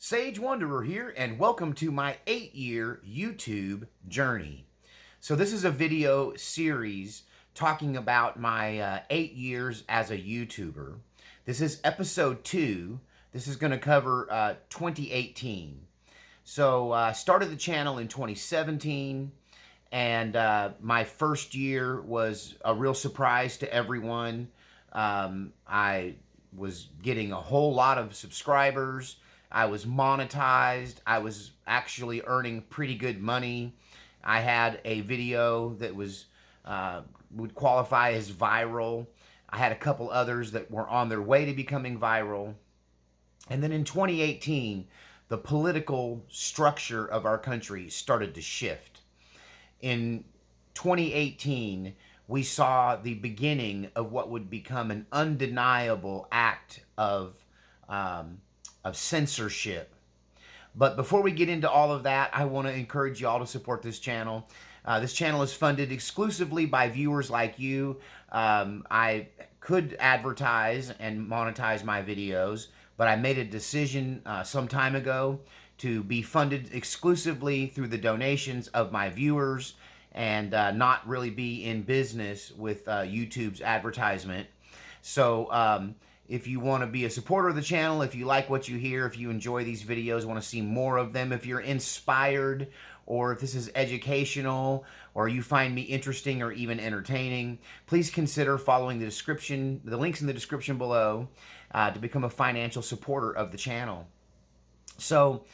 Sage Wanderer here, and welcome to my 8-year YouTube journey. So this is a video series talking about my 8 years as a YouTuber. This is episode 2. This is going to cover 2018. So I started the channel in 2017, and my first year was a real surprise to everyone. I was getting a whole lot of subscribers. I was monetized. I was actually earning pretty good money. I had a video that was would qualify as viral. I had a couple others that were on their way to becoming viral. And then in 2018, the political structure of our country started to shift. In 2018, we saw the beginning of what would become an undeniable act of censorship. But before we get into all of that, I want to encourage you all to support this channel. This channel is funded exclusively by viewers like you. I could advertise and monetize my videos, but I made a decision some time ago to be funded exclusively through the donations of my viewers and not really be in business with YouTube's advertisement. So if you want to be a supporter of the channel, if you like what you hear, if you enjoy these videos, want to see more of them, if you're inspired, or if this is educational, or you find me interesting or even entertaining, please consider following the links in the description below to become a financial supporter of the channel. So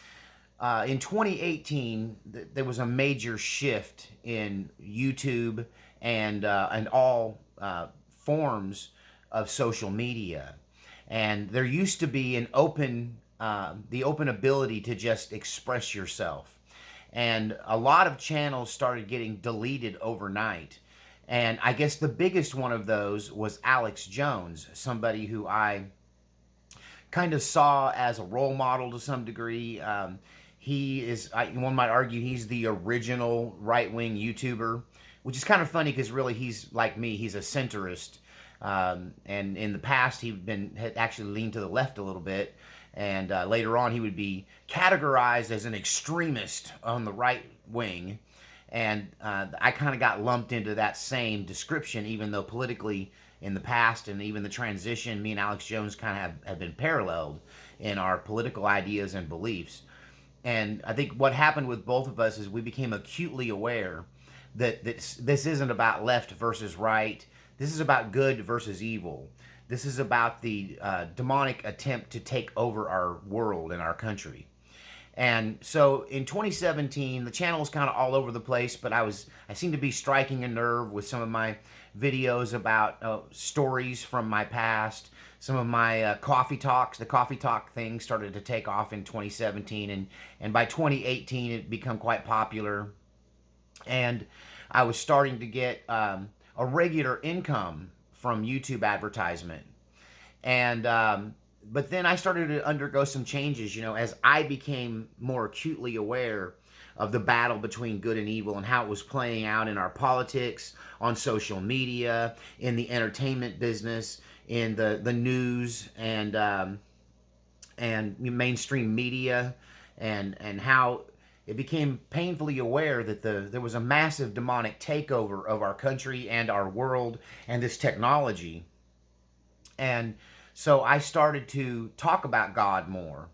in 2018, there was a major shift in YouTube and all forms of social media. And there used to be an the open ability to just express yourself. And a lot of channels started getting deleted overnight. And I guess the biggest one of those was Alex Jones, somebody who I kind of saw as a role model to some degree. He is, one might argue, he's the original right-wing YouTuber, which is kind of funny because really he's like me, he's a centrist. And in the past, had actually leaned to the left a little bit, and later on he would be categorized as an extremist on the right wing, and I kind of got lumped into that same description, even though politically in the past and even the transition, me and Alex Jones kind of have been paralleled in our political ideas and beliefs. And I think what happened with both of us is we became acutely aware that this isn't about left versus right. This is about good versus evil. This is about the demonic attempt to take over our world and our country. And so in 2017, the channel was kind of all over the place, but I seemed to be striking a nerve with some of my videos about stories from my past, some of my coffee talks. The coffee talk thing started to take off in 2017, and by 2018, it became quite popular. And I was starting to get a regular income from YouTube advertisement. And but then I started to undergo some changes, as I became more acutely aware of the battle between good and evil and how it was playing out in our politics, on social media, in the entertainment business, in the news and mainstream media, and how it became painfully aware that there was a massive demonic takeover of our country and our world and this technology. And so I started to talk about God more.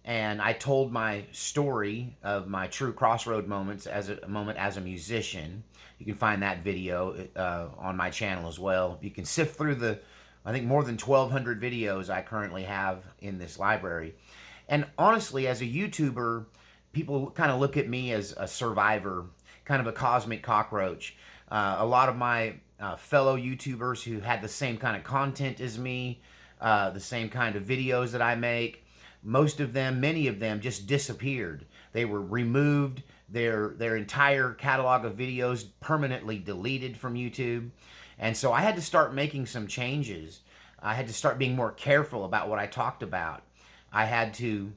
And I told my story of my true crossroad moments as a musician. You can find that video on my channel as well. You can sift through I think more than 1,200 videos I currently have in this library. And honestly, as a YouTuber, people kind of look at me as a survivor, kind of a cosmic cockroach. A lot of my fellow YouTubers who had the same kind of content as me, the same kind of videos that I make, many of them just disappeared. They were removed, their entire catalog of videos permanently deleted from YouTube. And so I had to start making some changes. I had to start being more careful about what I talked about. I had to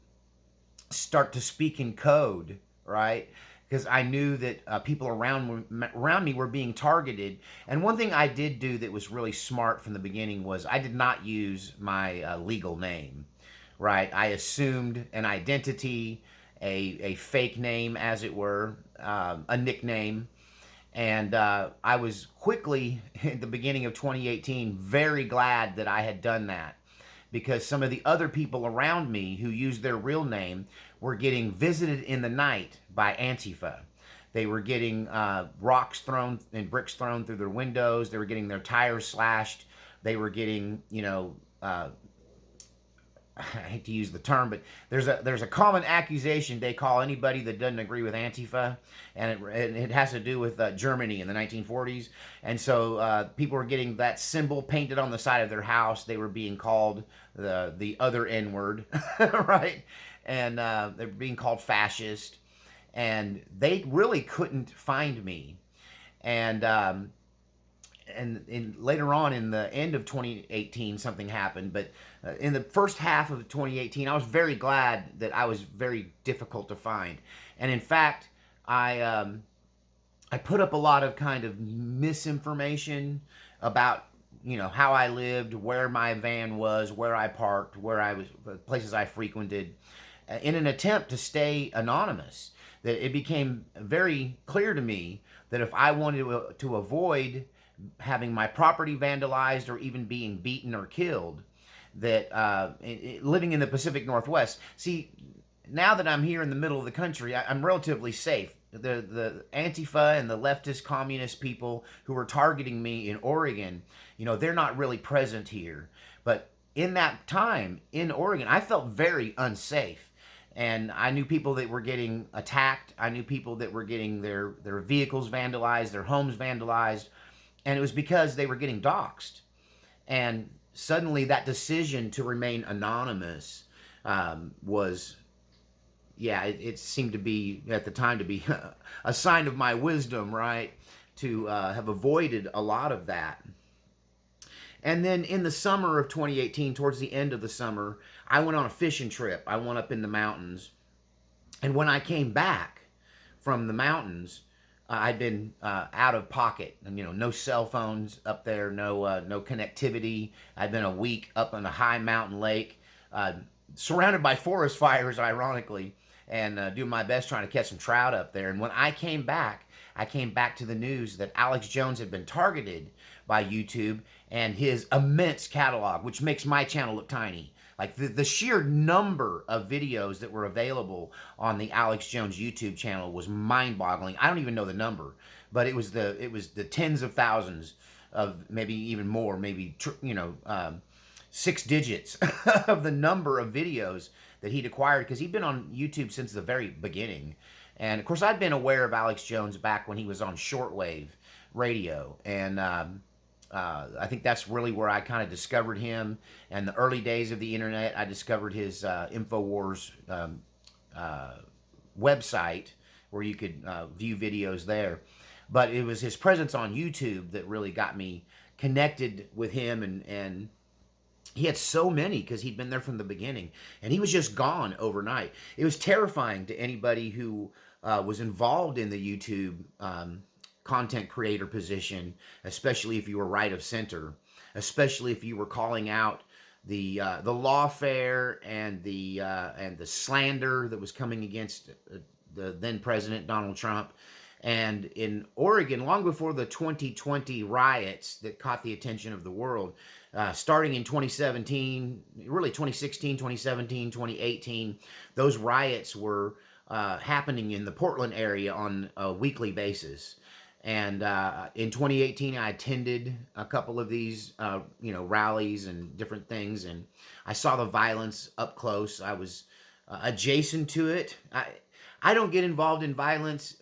start to speak in code, right? Because I knew that people around me were being targeted. And one thing I did do that was really smart from the beginning was I did not use my legal name. right? I assumed an identity, a fake name, as it were, a nickname. And I was quickly, in the beginning of 2018, very glad that I had done that, because some of the other people around me who used their real name were getting visited in the night by Antifa. They were getting rocks thrown and bricks thrown through their windows. They were getting their tires slashed. They were getting, I hate to use the term, but there's a common accusation they call anybody that doesn't agree with Antifa, and it has to do with Germany in the 1940s. And so people were getting that symbol painted on the side of their house. They were being called the other N word, right? And they're being called fascist, and they really couldn't find me. And later on in the end of 2018 something happened, but in the first half of 2018 I was very glad that I was very difficult to find. And in fact, I put up a lot of kind of misinformation about how I lived, where my van was, where I parked, where I was, places I frequented, in an attempt to stay anonymous. That it became very clear to me that if I wanted to avoid having my property vandalized or even being beaten or killed, that living in the Pacific Northwest. See, now that I'm here in the middle of the country, I'm relatively safe. The Antifa and the leftist communist people who are targeting me in Oregon, they're not really present here. But in that time in Oregon, I felt very unsafe. And I knew people that were getting attacked. I knew people that were getting their vehicles vandalized, their homes vandalized. And it was because they were getting doxxed. And suddenly that decision to remain anonymous was, yeah, it seemed to be, at the time, to be a sign of my wisdom, right? To have avoided a lot of that. And then in the summer of 2018, towards the end of the summer, I went on a fishing trip. I went up in the mountains. And when I came back from the mountains, I'd been out of pocket, and no cell phones up there, no connectivity. I'd been a week up on a high mountain lake, surrounded by forest fires, ironically, and doing my best trying to catch some trout up there. And when I came back to the news that Alex Jones had been targeted by YouTube and his immense catalog, which makes my channel look tiny. Like the sheer number of videos that were available on the Alex Jones YouTube channel was mind-boggling. I don't even know the number, but it was the tens of thousands of, maybe even more, maybe 6 digits of the number of videos that he'd acquired, because he'd been on YouTube since the very beginning. And of course, I'd been aware of Alex Jones back when he was on shortwave radio, and I think that's really where I kind of discovered him. And the early days of the internet, I discovered his InfoWars website, where you could view videos there. But it was his presence on YouTube that really got me connected with him, and he had so many because he'd been there from the beginning, and he was just gone overnight. It was terrifying to anybody who was involved in the YouTube content creator position, especially if you were right of center, especially if you were calling out the lawfare and the slander that was coming against the then president Donald Trump. And in Oregon, long before the 2020 riots that caught the attention of the world, starting in 2017, really 2016, 2017, 2018, those riots were happening in the Portland area on a weekly basis. And in 2018, I attended a couple of these, rallies and different things, and I saw the violence up close. I was adjacent to it. I don't get involved in violence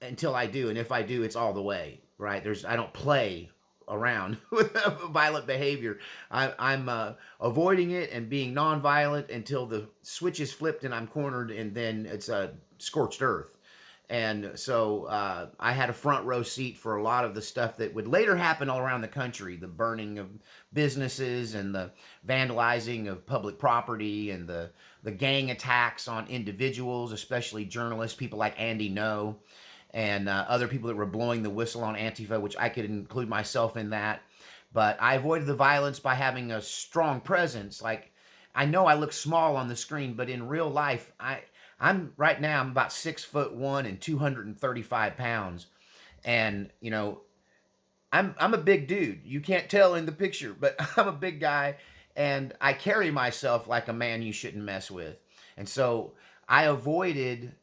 until I do, and if I do, it's all the way, right? I don't play around with violent behavior. I'm avoiding it and being nonviolent until the switch is flipped and I'm cornered, and then it's a scorched earth. And so I had a front row seat for a lot of the stuff that would later happen all around the country, the burning of businesses and the vandalizing of public property and the gang attacks on individuals, especially journalists, people like Andy No, and other people that were blowing the whistle on Antifa, which I could include myself in that. But I avoided the violence by having a strong presence. Like, I know I look small on the screen, but in real life, I'm right now, I'm about 6'1" and 235 pounds. And, you know, I'm a big dude. You can't tell in the picture, but I'm a big guy, and I carry myself like a man you shouldn't mess with. And so I avoided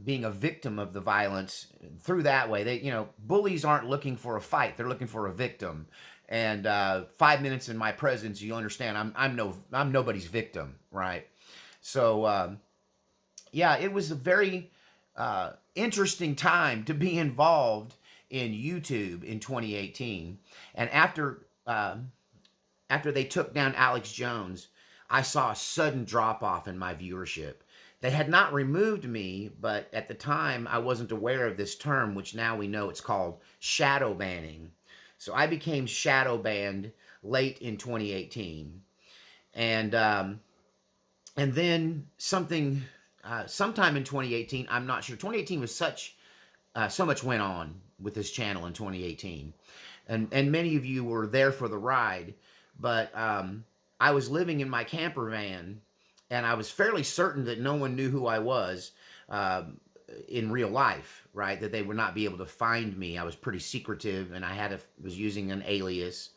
being a victim of the violence through that way. They, you know, bullies aren't looking for a fight; they're looking for a victim. And 5 minutes in my presence, you understand, I'm nobody's victim, right? So yeah, it was a very interesting time to be involved in YouTube in 2018. And after they took down Alex Jones, I saw a sudden drop off in my viewership. They had not removed me, but at the time I wasn't aware of this term, which now we know it's called shadow banning. So I became shadow banned late in 2018, and then sometime in 2018, I'm not sure. 2018 was so much went on with this channel in 2018, and many of you were there for the ride. But I was living in my camper van, and I was fairly certain that no one knew who I was in real life, right? That they would not be able to find me. I was pretty secretive, and was using an alias,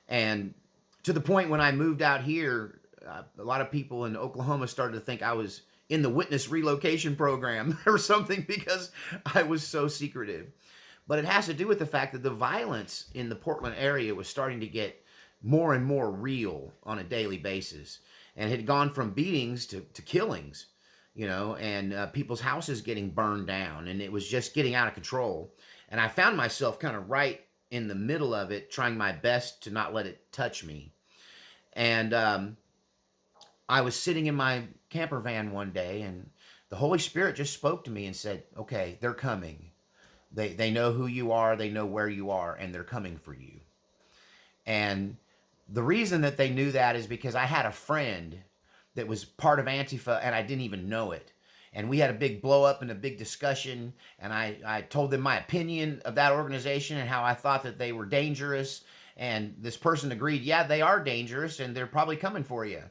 and to the point when I moved out here, a lot of people in Oklahoma started to think I was in the witness relocation program or something because I was so secretive. But it has to do with the fact that the violence in the Portland area was starting to get more and more real on a daily basis, and had gone from beatings to killings, you know, and people's houses getting burned down, and it was just getting out of control. And I found myself kind of right in the middle of it, trying my best to not let it touch me. And I was sitting in my camper van one day, and the Holy Spirit just spoke to me and said, okay, they're coming. They know who you are, they know where you are, and they're coming for you. And the reason that they knew that is because I had a friend that was part of Antifa, and I didn't even know it. And we had a big blow up and a big discussion, and I told them my opinion of that organization and how I thought that they were dangerous. And this person agreed, yeah, they are dangerous, and they're probably coming for you.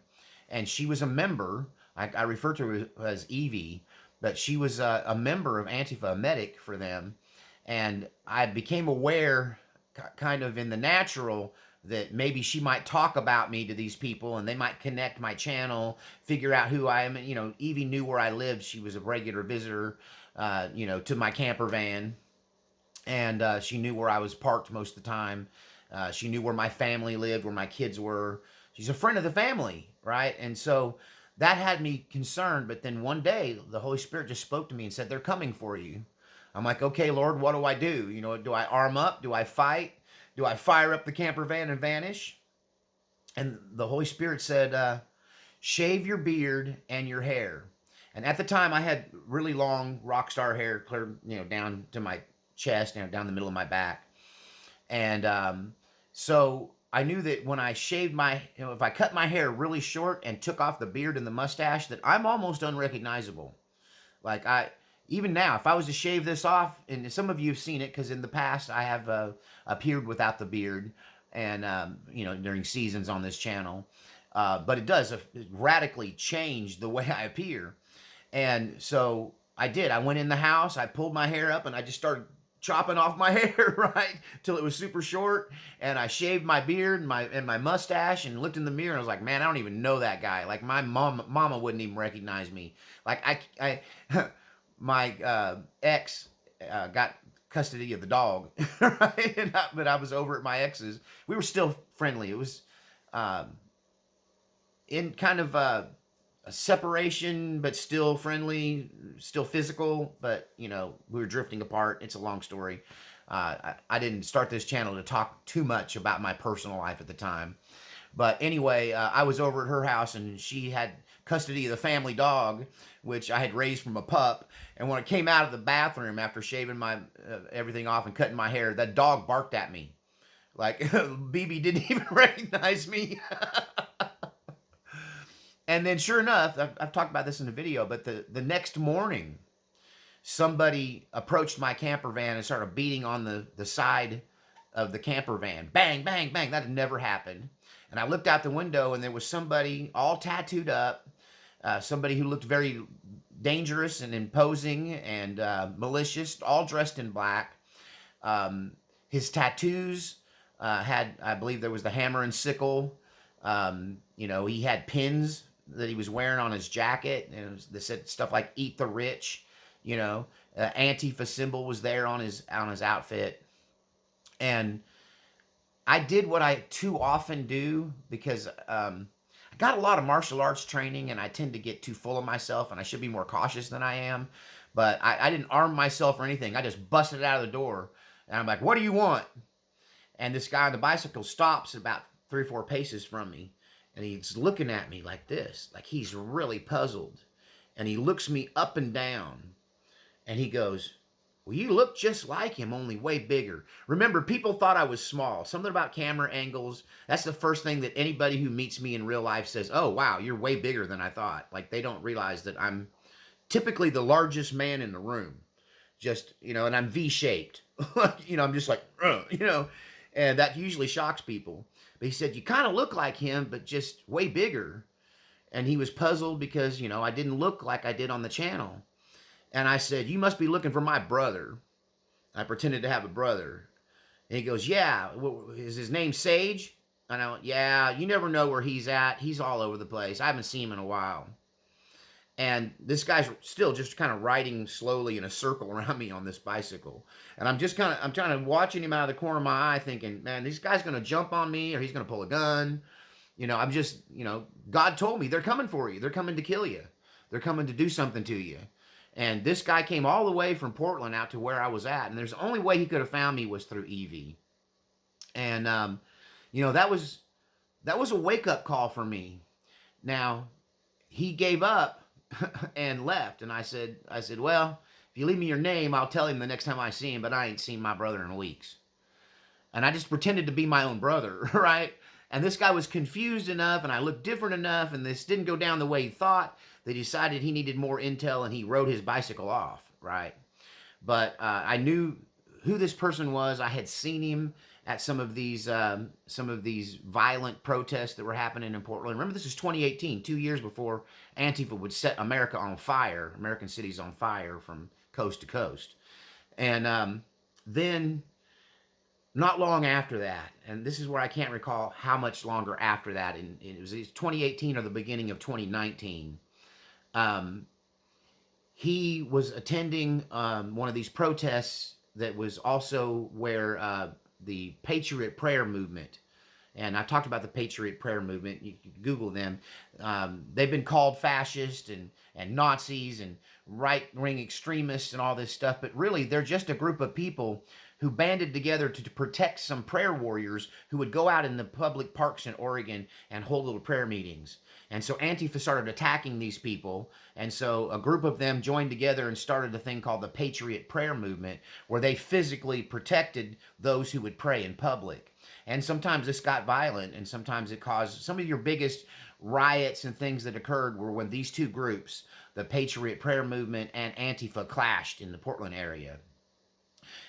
And she was a member. I refer to her as Evie, but she was a member of Antifa, a medic for them. And I became aware, kind of in the natural, that maybe she might talk about me to these people, and they might connect my channel, figure out who I am. You know, Evie knew where I lived. She was a regular visitor, you know, to my camper van, and she knew where I was parked most of the time. She knew where my family lived, where my kids were. She's a friend of the family, right? And so that had me concerned. But then one day, the Holy Spirit just spoke to me and said, they're coming for you. I'm like, okay, Lord, what do I do? You know, do I arm up? Do I fight? Do I fire up the camper van and vanish? And the Holy Spirit said, shave your beard and your hair. And at the time, I had really long rock star hair, clear, you know, down to my chest, you know, down the middle of my back. And so I knew that when I shaved you know, if I cut my hair really short and took off the beard and the mustache, that I'm almost unrecognizable. Like even now, if I was to shave this off, and some of you have seen it because in the past I have appeared without the beard, and you know, during seasons on this channel, but it does radically change the way I appear. And so I did. I went in the house, I pulled my hair up, and I just started chopping off my hair, right, till it was super short. And I shaved my beard and my mustache, and looked in the mirror, and I was like, man, I don't even know that guy. Like my mama wouldn't even recognize me. Like I my ex got custody of the dog, right? But I was over at my ex's. We were still friendly. It was in kind of a separation, but still friendly, still physical. But you know, we were drifting apart. It's a long story. I didn't start this channel to talk too much about my personal life at the time. But anyway, I was over at her house, and she had custody of the family dog, which I had raised from a pup. And when I came out of the bathroom after shaving my everything off and cutting my hair, that dog barked at me. Like BB didn't even recognize me. And then sure enough, I've talked about this in the video, but the next morning, somebody approached my camper van and started beating on the side of the camper van. Bang, bang, bang. That had never happened. And I looked out the window, and there was somebody all tattooed up, somebody who looked very dangerous and imposing and malicious, all dressed in black. His tattoos had, I believe there was the hammer and sickle. He had pins that he was wearing on his jacket, and they said stuff like "Eat the Rich." Antifa symbol was there on his outfit, and I did what I too often do because I got a lot of martial arts training, and I tend to get too full of myself, and I should be more cautious than I am. But I didn't arm myself or anything. I just busted out of the door, and I'm like, "What do you want?" And this guy on the bicycle stops about 3 or 4 paces from me, and he's looking at me like this, like he's really puzzled. And he looks me up and down, and he goes, "Well, you look just like him, only way bigger." Remember, people thought I was small. Something about camera angles. That's the first thing that anybody who meets me in real life says, "Oh, wow, you're way bigger than I thought." Like, they don't realize that I'm typically the largest man in the room. And I'm V-shaped. I'm just like, and that usually shocks people. But he said, "You kind of look like him, but just way bigger." And he was puzzled because, I didn't look like I did on the channel. And I said, "You must be looking for my brother." I pretended to have a brother. And he goes, "Yeah, is his name Sage?" And I went, "Yeah, you never know where he's at. He's all over the place. I haven't seen him in a while." And this guy's still just kind of riding slowly in a circle around me on this bicycle. And I'm kind of watching him out of the corner of my eye thinking, man, this guy's going to jump on me or he's going to pull a gun. God told me they're coming for you. They're coming to kill you. They're coming to do something to you. And this guy came all the way from Portland out to where I was at. And there's the only way he could have found me was through EV. And, that was a wake-up call for me. Now, he gave up and left. And I said, "Well, if you leave me your name, I'll tell him the next time I see him, but I ain't seen my brother in weeks." And I just pretended to be my own brother, right? And this guy was confused enough, and I looked different enough, and this didn't go down the way he thought, that he decided he needed more intel, and he rode his bicycle off, right? But I knew who this person was. I had seen him at some of these violent protests that were happening in Portland. Remember, this is 2018, 2 years before Antifa would set America on fire, American cities on fire from coast to coast. And then, not long after that, and this is where I can't recall how much longer after that, and it was 2018 or the beginning of 2019, he was attending one of these protests that was also where the Patriot Prayer Movement, and I talked about the Patriot Prayer Movement. You can Google them. They've been called fascist and Nazis and right-wing extremists and all this stuff, but really they're just a group of people who banded together to protect some prayer warriors who would go out in the public parks in Oregon and hold little prayer meetings. And so Antifa started attacking these people. And so a group of them joined together and started a thing called the Patriot Prayer Movement, where they physically protected those who would pray in public. And sometimes this got violent, and sometimes it caused some of your biggest riots and things that occurred were when these two groups, the Patriot Prayer Movement and Antifa, clashed in the Portland area.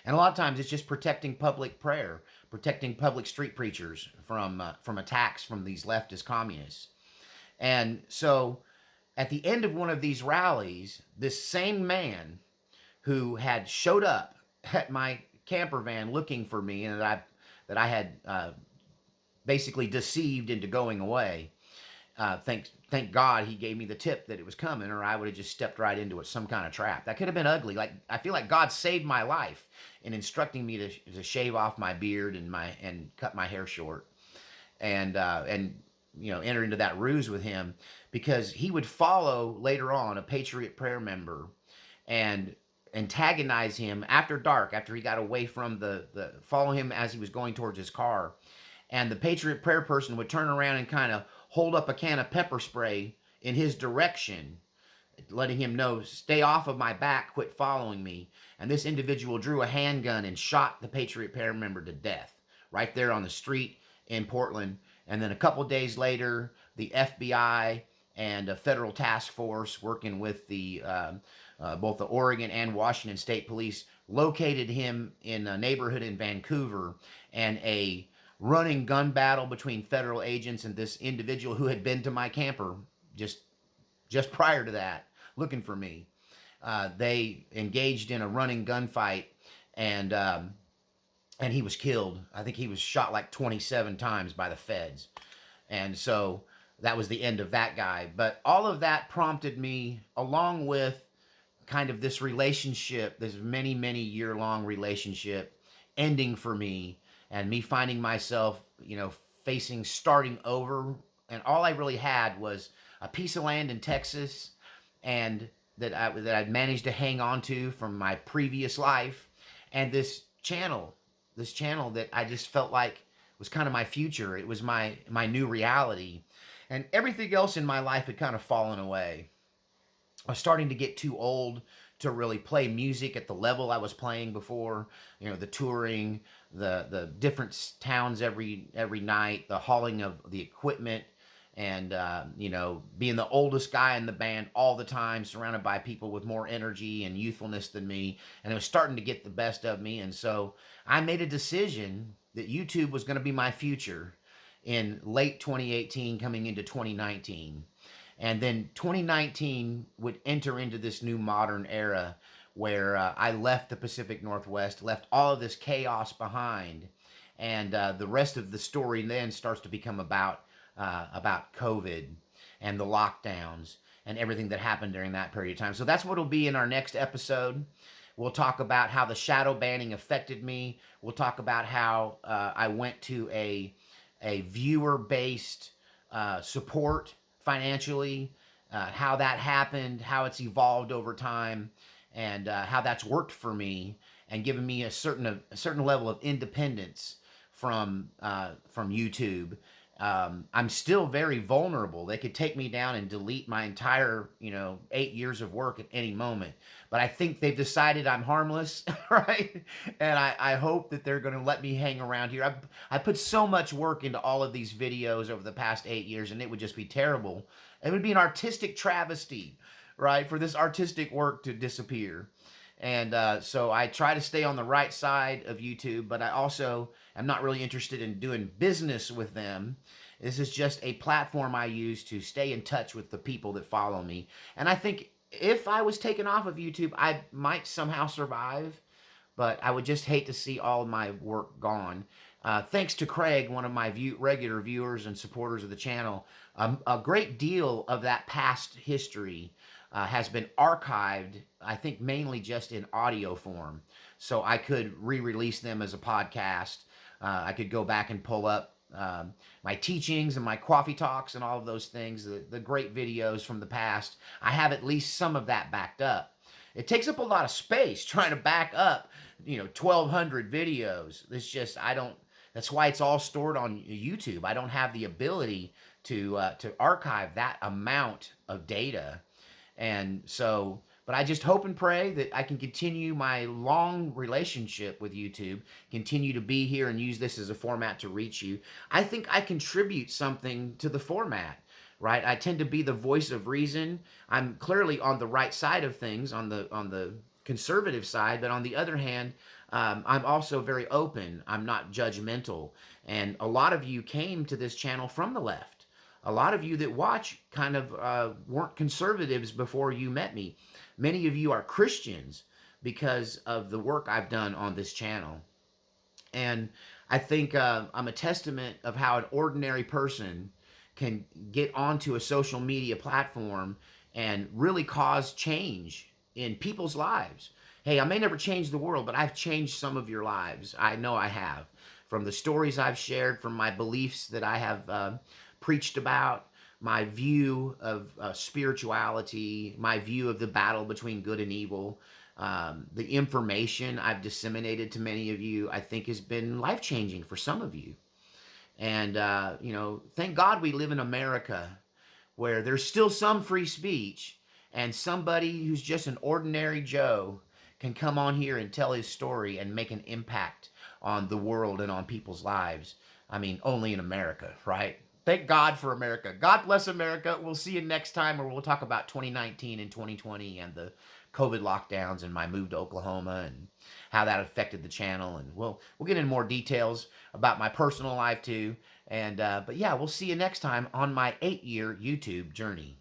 And a lot of times it's just protecting public prayer, protecting public street preachers from attacks from these leftist communists. And so at the end of one of these rallies, this same man who had showed up at my camper van looking for me and that I had basically deceived into going away, thank God he gave me the tip that it was coming, or I would have just stepped right into it, some kind of trap. That could have been ugly. Like, I feel like God saved my life in instructing me to shave off my beard and cut my hair short, and enter into that ruse with him, because he would follow later on a Patriot Prayer member and antagonize him after dark, after he got away from follow him as he was going towards his car. And the Patriot Prayer person would turn around and kind of hold up a can of pepper spray in his direction, letting him know, "Stay off of my back, quit following me." And this individual drew a handgun and shot the Patriot Prayer member to death right there on the street in Portland. And then a couple days later, the FBI and a federal task force working with both the Oregon and Washington State Police located him in a neighborhood in Vancouver, and a running gun battle between federal agents and this individual who had been to my camper just prior to that, looking for me. They engaged in a running gunfight, and and he was killed. I think he was shot like 27 times by the feds, and so that was the end of that guy. But all of that prompted me, along with kind of this relationship, this many year long relationship, ending for me, and me finding myself, facing starting over. And all I really had was a piece of land in Texas, and that I'd managed to hang on to from my previous life, and this channel that I just felt like was kind of my future. It was my new reality, and everything else in my life had kind of fallen away. I was starting to get too old to really play music at the level I was playing before. The touring, the different towns every night, the hauling of the equipment, and being the oldest guy in the band all the time, surrounded by people with more energy and youthfulness than me, and it was starting to get the best of me. And so I made a decision that YouTube was going to be my future in late 2018, coming into 2019. And then 2019 would enter into this new modern era where I left the Pacific Northwest, left all of this chaos behind, and the rest of the story then starts to become about COVID and the lockdowns and everything that happened during that period of time. So that's what will be in our next episode. We'll talk about how the shadow banning affected me. We'll talk about how I went to a viewer based support financially, how that happened, how it's evolved over time, and how that's worked for me and given me a certain level of independence from YouTube. I'm still very vulnerable. They could take me down and delete my entire, 8 years of work at any moment. But I think they've decided I'm harmless, right? And I hope that they're going to let me hang around here. I put so much work into all of these videos over the past 8 years, and it would just be terrible. It would be an artistic travesty, right, for this artistic work to disappear. And so I try to stay on the right side of YouTube, but I also am not really interested in doing business with them. This is just a platform I use to stay in touch with the people that follow me. And I think if I was taken off of YouTube, I might somehow survive, but I would just hate to see all of my work gone. Thanks to Craig, one of my regular viewers and supporters of the channel, a great deal of that past history has been archived, I think mainly just in audio form. So I could re-release them as a podcast. I could go back and pull up my teachings and my coffee talks and all of those things, the great videos from the past. I have at least some of that backed up. It takes up a lot of space trying to back up, 1,200 videos. It's just, that's why it's all stored on YouTube. I don't have the ability to archive that amount of data. And so, but I just hope and pray that I can continue my long relationship with YouTube, continue to be here and use this as a format to reach you. I think I contribute something to the format, right? I tend to be the voice of reason. I'm clearly on the right side of things, on the conservative side, but on the other hand, I'm also very open. I'm not judgmental. And a lot of you came to this channel from the left. A lot of you that watch kind of weren't conservatives before you met me. Many of you are Christians because of the work I've done on this channel. And I think I'm a testament of how an ordinary person can get onto a social media platform and really cause change in people's lives. Hey, I may never change the world, but I've changed some of your lives. I know I have. From the stories I've shared, from my beliefs that I have preached about, my view of spirituality, my view of the battle between good and evil, the information I've disseminated to many of you, I think has been life-changing for some of you. And, thank God we live in America where there's still some free speech, and somebody who's just an ordinary Joe can come on here and tell his story and make an impact on the world and on people's lives. I mean, only in America, right? Thank God for America. God bless America. We'll see you next time, where we'll talk about 2019 and 2020 and the COVID lockdowns and my move to Oklahoma and how that affected the channel. And we'll get into more details about my personal life too. And but yeah, we'll see you next time on my 8-year YouTube journey.